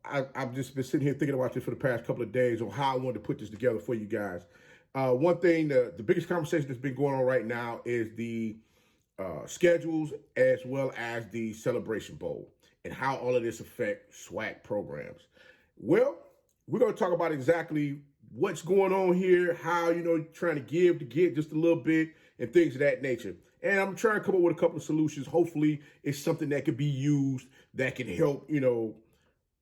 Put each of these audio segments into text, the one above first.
I've just been sitting here thinking about this for the past couple of days on how I wanted to put this together for you guys. One thing, the biggest conversation that's been going on right now is the schedules as well as the Celebration Bowl and how all of this affects SWAC programs. Well, we're going to talk about exactly what's going on here, how, trying to give to get just a little bit and things of that nature. And I'm trying to come up with a couple of solutions. Hopefully it's something that can be used that can help,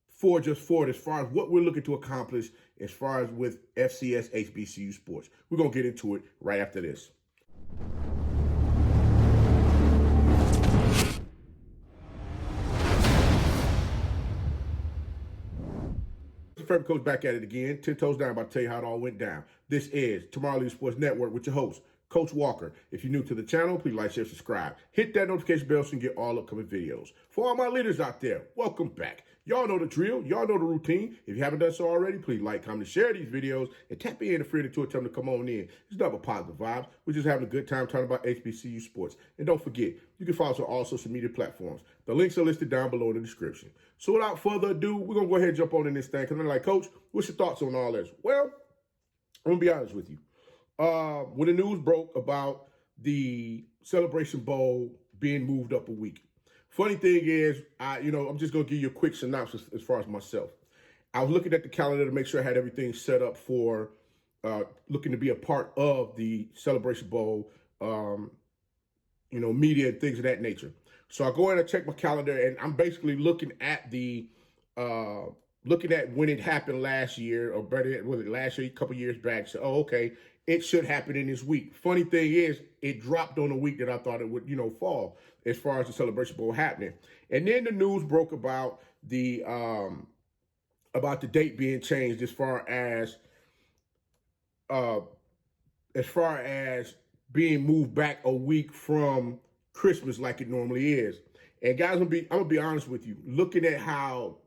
forge us forward as far as what we're looking to accomplish as far as with FCS HBCU sports. We're going to get into it right after this. Favorite coach back at it again. 10 toes down, about to tell you how it all went down. This is Tomorrow League Sports Network with your host, Coach Walker. If you're new to the channel, please like, share, subscribe. Hit that notification bell so you can get all upcoming videos. For all my leaders out there, welcome back. Y'all know the drill. Y'all know the routine. If you haven't done so already, please like, comment, share these videos, and tap in a friend or two and tell them to come on in. It's not about positive vibes. We're just having a good time talking about HBCU sports. And don't forget, you can follow us on all social media platforms. The links are listed down below in the description. So without further ado, we're going to go ahead and jump on in this thing. Because I'm like, Coach, what's your thoughts on all this? Well, I'm going to be honest with you. When the news broke about the Celebration Bowl being moved up a week. Funny thing is, I'm just going to give you a quick synopsis as far as myself. I was looking at the calendar to make sure I had everything set up for looking to be a part of the Celebration Bowl, media and things of that nature. So I go in and check my calendar, and I'm basically looking at looking at when it happened last year, or better, was it last year, a couple years back. So, okay, it should happen in this week. Funny thing is, it dropped on the week that I thought it would, fall as far as the Celebration Bowl happening. And then the news broke about the date being changed as far as being moved back a week from Christmas like it normally is. And guys, I'm gonna be honest with you. Looking at how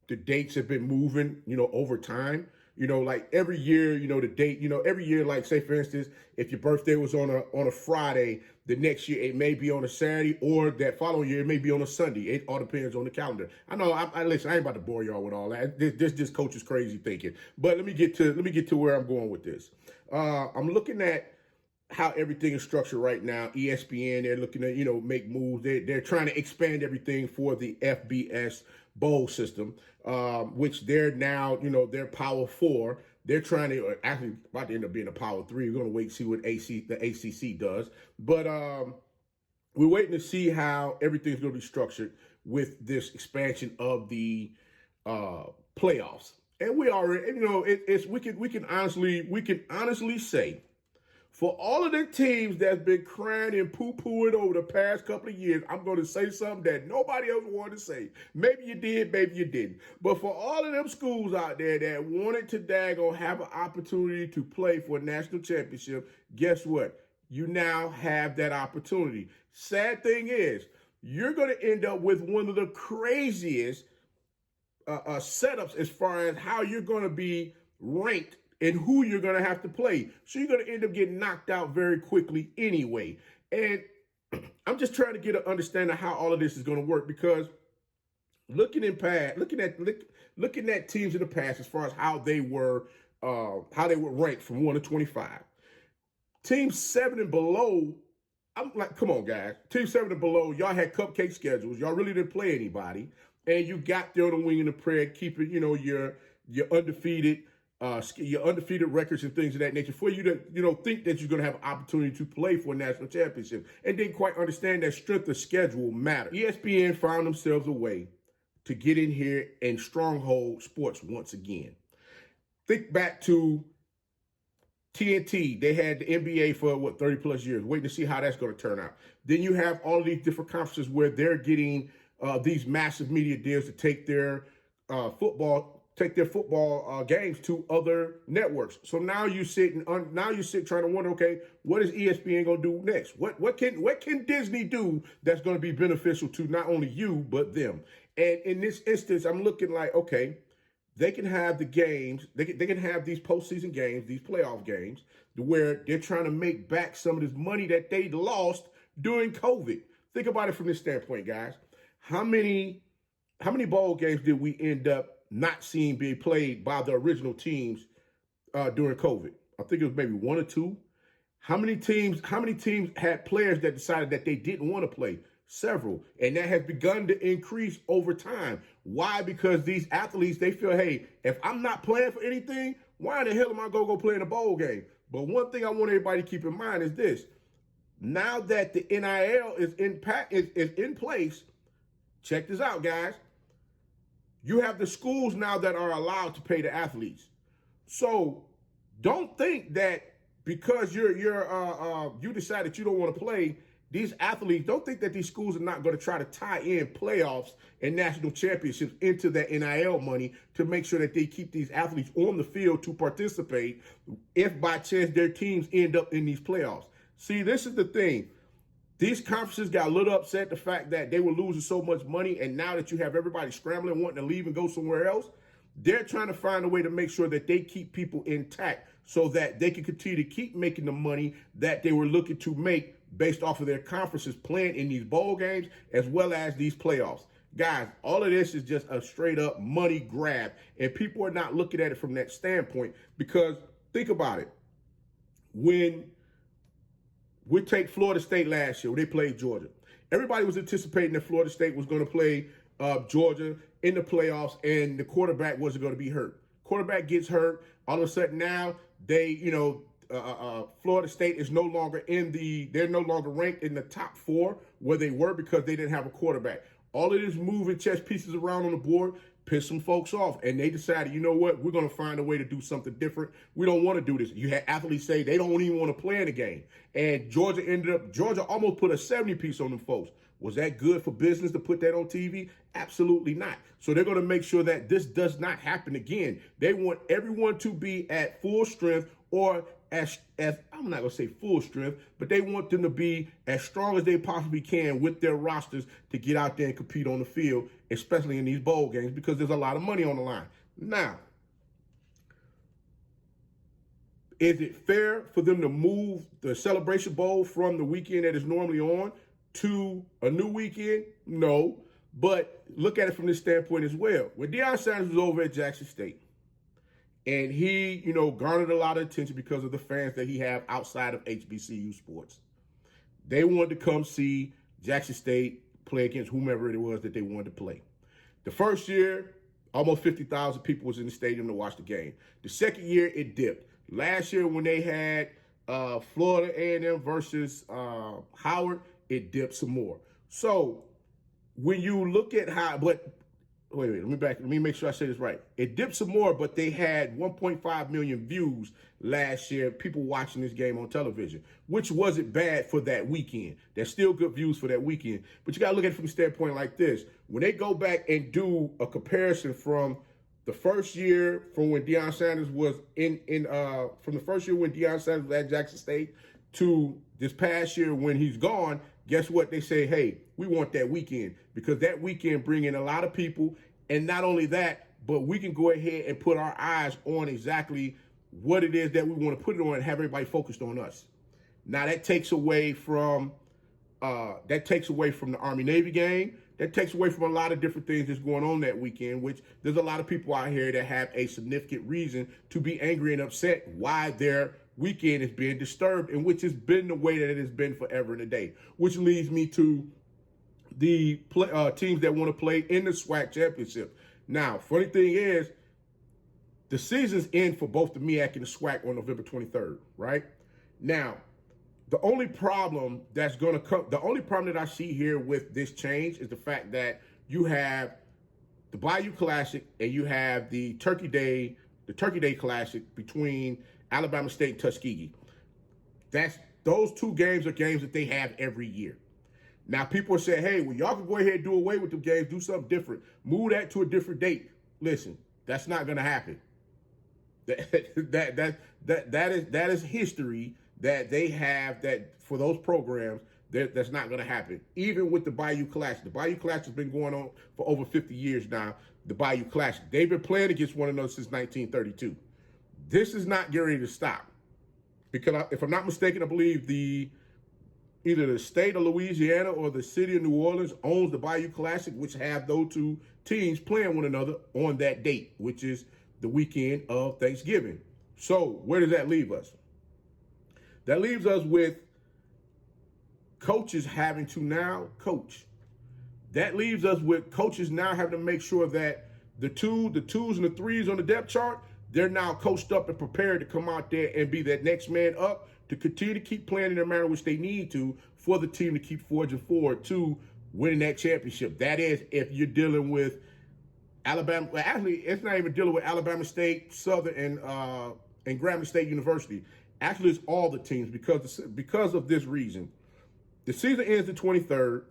the dates have been moving, over time. Like every year, the date, every year, like say for instance, if your birthday was on a Friday, the next year it may be on a Saturday, or that following year it may be on a Sunday. It all depends on the calendar. I know. Listen, I ain't about to bore y'all with all that. This just coach's crazy thinking. But let me get to where I'm going with this. I'm looking at how everything is structured right now. ESPN, they're looking to, make moves. They're trying to expand everything for the FBS bowl system, which they're now, they're Power 4. They're trying to, actually about to end up being a Power 3. We're going to wait and see what the ACC does. But we're waiting to see how everything's going to be structured with this expansion of the playoffs. And we already, we can honestly say, for all of the teams that's been crying and poo-pooing over the past couple of years, I'm going to say something that nobody else wanted to say. Maybe you did, maybe you didn't. But for all of them schools out there that wanted to daggone have an opportunity to play for a national championship, guess what? You now have that opportunity. Sad thing is, you're going to end up with one of the craziest setups as far as how you're going to be ranked and who you're going to have to play. So you're going to end up getting knocked out very quickly anyway. And I'm just trying to get an understanding of how all of this is going to work, because looking at teams in the past as far as how they were ranked from 1 to 25. Team 7 and below, I'm like, come on, guys. Team 7 and below, y'all had cupcake schedules. Y'all really didn't play anybody. And you got there on the wing and the prayer, keeping, your undefeated records and things of that nature for you to, think that you're going to have an opportunity to play for a national championship, and didn't quite understand that strength of schedule matter. ESPN found themselves a way to get in here and stronghold sports once again. Think back to TNT. They had the NBA for 30 plus years, waiting to see how that's going to turn out. Then you have all of these different conferences where they're getting these massive media deals to take their football games to other networks. So now you sit trying to wonder, okay, what is ESPN going to do next? What can Disney do that's going to be beneficial to not only you but them? And in this instance, I'm looking like, okay, they can have the games, they can have these postseason games, these playoff games, where they're trying to make back some of this money that they lost during COVID. Think about it from this standpoint, guys. How many bowl games did we end up not seen being played by the original teams during COVID. I think it was maybe one or two. How many teams had players that decided that they didn't want to play? Several. And that has begun to increase over time. Why? Because these athletes, they feel, hey, if I'm not playing for anything, why the hell am I going to go play in a bowl game? But one thing I want everybody to keep in mind is this. Now that the NIL is in place, check this out, guys. You have the schools now that are allowed to pay the athletes. So don't think that because you decide that you don't want to play, these athletes, don't think that these schools are not going to try to tie in playoffs and national championships into that NIL money to make sure that they keep these athletes on the field to participate if by chance their teams end up in these playoffs. See, this is the thing. These conferences got a little upset the fact that they were losing so much money, and now that you have everybody scrambling, wanting to leave and go somewhere else, they're trying to find a way to make sure that they keep people intact so that they can continue to keep making the money that they were looking to make based off of their conferences playing in these bowl games as well as these playoffs. Guys, all of this is just a straight up money grab, and people are not looking at it from that standpoint because think about it. When we take Florida State last year, when they played Georgia, everybody was anticipating that Florida State was going to play Georgia in the playoffs, and the quarterback wasn't going to be hurt. Quarterback gets hurt. All of a sudden now Florida State is no longer they're no longer ranked in the top 4 where they were because they didn't have a quarterback. All of this moving chess pieces around on the board pissed some folks off, and they decided, you know what, we're going to find a way to do something different. We don't want to do this. You had athletes say they don't even want to play in the game, and Georgia almost put a 70-piece on them folks. Was that good for business to put that on TV? Absolutely not. So they're going to make sure that this does not happen again. They want everyone to be at full strength, or as I'm not going to say full strength, but they want them to be as strong as they possibly can with their rosters to get out there and compete on the field, especially in these bowl games, because there's a lot of money on the line. Now, is it fair for them to move the Celebration Bowl from the weekend that is normally on to a new weekend? No, but look at it from this standpoint as well. When Deion Sanders was over at Jackson State, and he, garnered a lot of attention because of the fans that he have outside of HBCU sports. They wanted to come see Jackson State play against whomever it was that they wanted to play. The first year, almost 50,000 people was in the stadium to watch the game. The second year, it dipped. Last year, when they had Florida A&M versus Howard, it dipped some more. So when you look at how, let me make sure I say this right. It dipped some more, but they had 1.5 million views last year, people watching this game on television, which wasn't bad for that weekend. There's still good views for that weekend. But you got to look at it from the standpoint like this. When they go back and do a comparison from the first year from when Deion Sanders was from the first year when Deion Sanders was at Jackson State to this past year when he's gone, guess what? They say, hey, we want that weekend because that weekend bring in a lot of people. And not only that, but we can go ahead and put our eyes on exactly what it is that we want to put it on and have everybody focused on us. Now that takes away from the Army-Navy game. That takes away from a lot of different things that's going on that weekend, which there's a lot of people out here that have a significant reason to be angry and upset why their weekend is being disturbed, and which has been the way that it has been forever and a day, which leads me to the teams that want to play in the SWAC championship. Now, funny thing is, the season's end for both the MEAC and the SWAC on November 23rd, right? Now, the only problem that I see here with this change is the fact that you have the Bayou Classic and you have the Turkey Day Classic between Alabama State and Tuskegee. Those two games are games that they have every year. Now, people are saying, hey, well, y'all can go ahead and do away with the games, do something different, move that to a different date. Listen, that's not going to happen. That is history that they have that for those programs. That's not going to happen. Even with the Bayou Classic. The Bayou Classic has been going on for over 50 years now. The Bayou Classic. They've been playing against one another since 1932. This is not getting ready to stop. Because if I'm not mistaken, I believe either the state of Louisiana or the city of New Orleans owns the Bayou Classic, which have those two teams playing one another on that date, which is the weekend of Thanksgiving. So where does that leave us? That leaves us with coaches having to now coach. That leaves us with coaches now having to make sure that the twos and the threes on the depth chart, they're now coached up and prepared to come out there and be that next man up to continue to keep playing in the manner which they need to for the team to keep forging forward to winning that championship. That is, if you're dealing with Alabama, well, actually, it's not even dealing with Alabama State, Southern, and Grambling State University. Actually, it's all the teams because of this reason. The season ends the 23rd.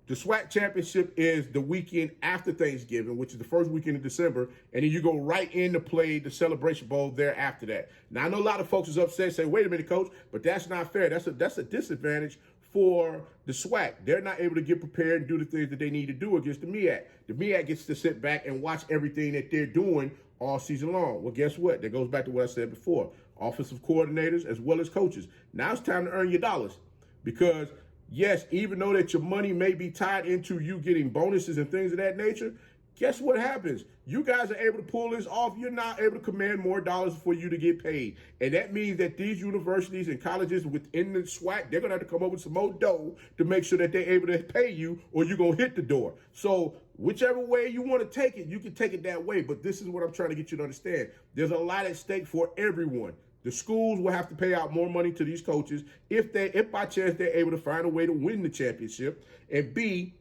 The SWAC championship is the weekend after Thanksgiving, which is the first weekend of December, and then you go right in to play the Celebration Bowl there after that. Now, I know a lot of folks is upset, say, wait a minute, coach, but that's not fair. That's a disadvantage for the SWAC. They're not able to get prepared and do the things that they need to do against the MEAC. The MEAC gets to sit back and watch everything that they're doing all season long. Well, guess what? That goes back to what I said before. Offensive coordinators as well as coaches. Now it's time to earn your dollars because – yes, even though that your money may be tied into you getting bonuses and things of that nature, guess what happens? You guys are able to pull this off. You're not able to command more dollars for you to get paid. And that means that these universities and colleges within the SWAC, they're going to have to come up with some more dough to make sure that they're able to pay you or you're going to hit the door. So whichever way you want to take it, you can take it that way. But this is what I'm trying to get you to understand. There's a lot at stake for everyone. The schools will have to pay out more money to these coaches if by chance they're able to find a way to win the championship. And B,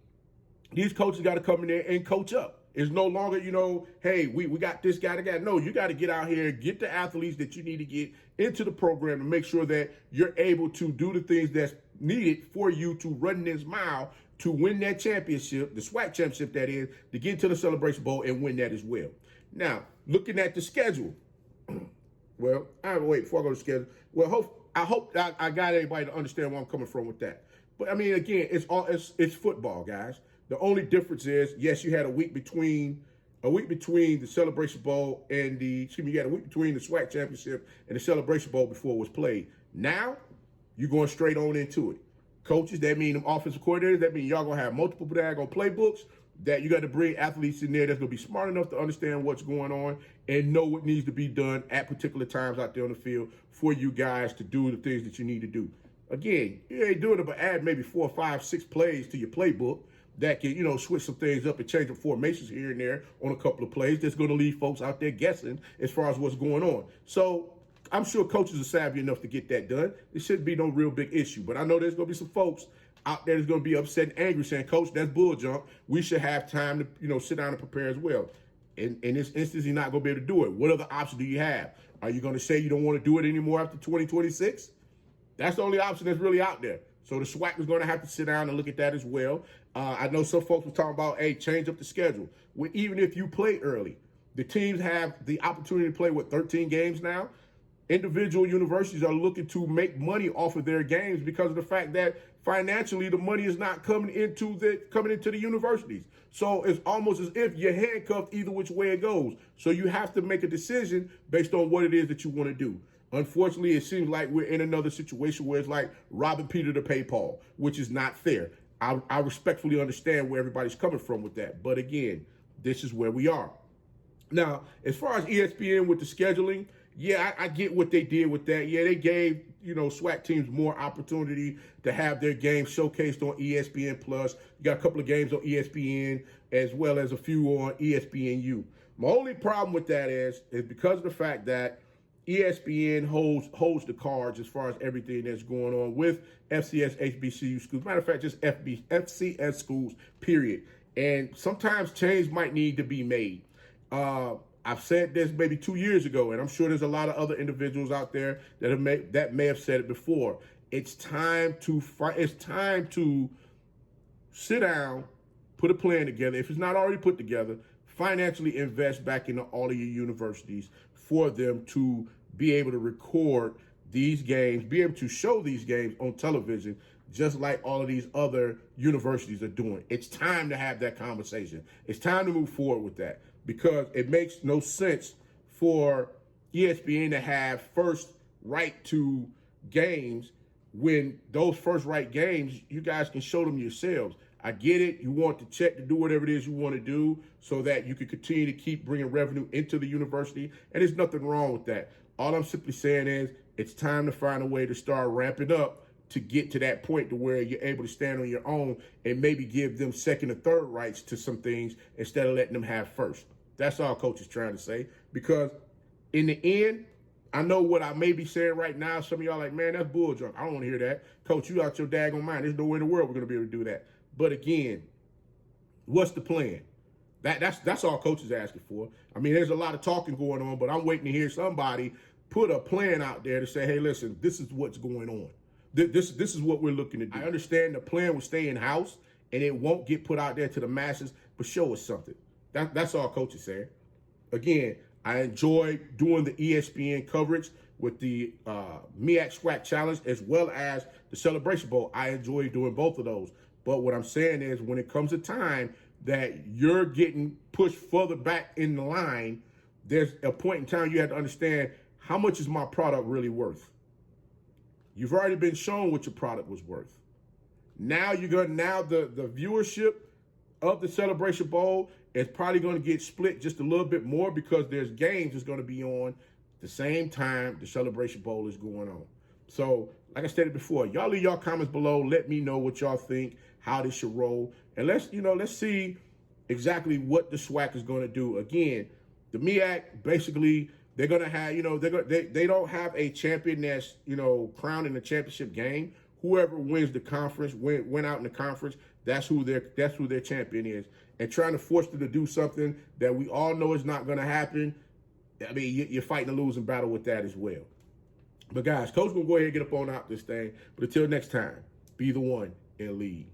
these coaches got to come in there and coach up. It's no longer, hey, we got this guy, No, you got to get out here, get the athletes that you need to get into the program and make sure that you're able to do the things that's needed for you to run this mile to win that championship, the SWAC championship that is, to get to the Celebration Bowl and win that as well. Now, looking at the schedule. Well, wait, before I go to schedule. Well, I hope I got everybody to understand where I'm coming from with that. But I mean, again, it's football, guys. The only difference is, yes, you had a week between the Celebration Bowl and you had a week between the SWAC championship and the Celebration Bowl before it was played. Now, you're going straight on into it. Coaches, that mean them offensive coordinators, that mean y'all gonna have multiple daggone playbooks. That you got to bring athletes in there that's going to be smart enough to understand what's going on and know what needs to be done at particular times out there on the field for you guys to do the things that you need to do. Again, you ain't doing it, but add maybe 4, 5, 6 plays to your playbook that can, switch some things up and change the formations here and there on a couple of plays. That's going to leave folks out there guessing as far as what's going on. So I'm sure coaches are savvy enough to get that done. It shouldn't be no real big issue, but I know there's going to be some folks out there that's going to be upset and angry saying, Coach, that's bull junk. We should have time to, sit down and prepare as well. In this instance, you're not going to be able to do it. What other option do you have? Are you going to say you don't want to do it anymore after 2026? That's the only option that's really out there. So the SWAC is going to have to sit down and look at that as well. I know some folks were talking about, hey, change up the schedule. Well, even if you play early, the teams have the opportunity to play, 13 games now? Individual universities are looking to make money off of their games because of the fact that financially the money is not coming into the universities. So it's almost as if you're handcuffed either which way it goes. So you have to make a decision based on what it is that you want to do. Unfortunately, it seems like we're in another situation where it's like robbing Peter to pay Paul, which is not fair. I respectfully understand where everybody's coming from with that. But again, this is where we are. Now, as far as ESPN with the scheduling, yeah, I get what they did with that. Yeah, they gave, SWAC teams more opportunity to have their games showcased on ESPN+. You got a couple of games on ESPN as well as a few on ESPNU. My only problem with that is because of the fact that ESPN holds the cards as far as everything that's going on with FCS, HBCU schools. Matter of fact, just FCS schools, period. And sometimes change might need to be made. I've said this maybe 2 years ago, and I'm sure there's a lot of other individuals out there that may have said it before. It's time to sit down, put a plan together. If it's not already put together, financially invest back into all of your universities for them to be able to record these games, be able to show these games on television, just like all of these other universities are doing. It's time to have that conversation. It's time to move forward with that. Because it makes no sense for ESPN to have first right to games when those first right games, you guys can show them yourselves. I get it. You want the check to do whatever it is you want to do so that you can continue to keep bringing revenue into the university. And there's nothing wrong with that. All I'm simply saying is it's time to find a way to start ramping up to get to that point to where you're able to stand on your own and maybe give them second or third rights to some things instead of letting them have first. That's all Coach is trying to say. Because in the end, I know what I may be saying right now. Some of y'all like, man, that's bull junk. I don't want to hear that. Coach, you out your daggone mind. There's no way in the world we're going to be able to do that. But again, what's the plan? That's all Coach is asking for. I mean, there's a lot of talking going on, but I'm waiting to hear somebody put a plan out there to say, hey, listen, this is what's going on. This is what we're looking to do. I understand the plan will stay in-house and it won't get put out there to the masses, but show us something. That's all Coach is saying. Again, I enjoy doing the ESPN coverage with the MEAC SWAC Challenge as well as the Celebration Bowl. I enjoy doing both of those. But what I'm saying is when it comes to time that you're getting pushed further back in the line, there's a point in time you have to understand how much is my product really worth. You've already been shown what your product was worth. Now the viewership of the Celebration Bowl is probably going to get split just a little bit more because there's games that's going to be on the same time the Celebration Bowl is going on. So, like I stated before, y'all leave y'all comments below. Let me know what y'all think, how this should roll, and let's see exactly what the SWAC is going to do. Again, the MEAC basically. They're gonna have, they don't have a champion that's, crowned in the championship game. Whoever wins the conference, went out in the conference, that's who their champion is. And trying to force them to do something that we all know is not gonna happen. I mean, you're fighting a losing battle with that as well. But guys, Coach gonna go ahead and get up on out this thing. But until next time, be the one and lead.